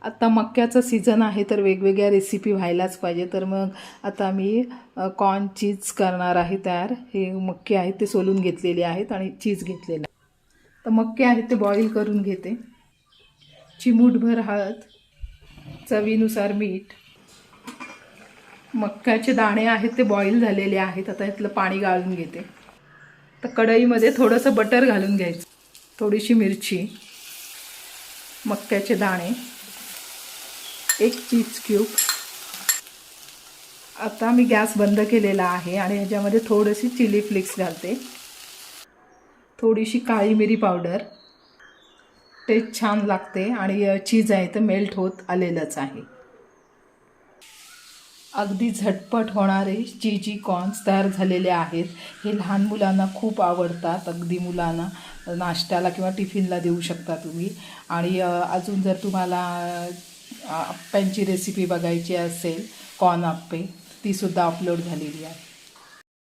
आता मक्याचा सीझन आहे तर वेगवेगळ्या रेसिपी व्हायलाच पाहिजे. तर मग आता मी कॉर्न चीज करणार आहे तयार. हे मक्के आहेत ते सोलून घेतलेले आहेत आणि चीज घेतलेलं आहे. तर मक्के आहेत ते बॉईल करून घेते. चिमूटभर हळद, चवीनुसार मीठ. मक्याचे दाणे आहेत ते बॉईल झालेले आहेत. आता यातलं पाणी गाळून घेते. तर कढईमध्ये थोडंसं बटर घालून घ्यायचं, थोडीशी मिरची, मक्याचे दाणे, एक चीज क्यूब. आता मी गॅस बंद केलेला आहे आणि ह्याच्यामध्ये थोडीशी चिली फ्लेक्स घालते, थोडीशी काळी मिरी पावडर. टेस्ट छान लागते आणि चीज आहे तर मेल्ट होत आलेलंच आहे. अगदी झटपट होणारे चीजी कॉर्न्स तयार झालेले आहेत. हे लहान मुलांना खूप आवडतात. अगदी मुलांना नाश्त्याला किंवा टिफिनला देऊ शकता तुम्ही. आणि अजून जर तुम्हाला आप्प्यांची रेसिपी बघायची असेल, कॉर्न आप्पे, तीसुद्धा अपलोड झालेली आहे.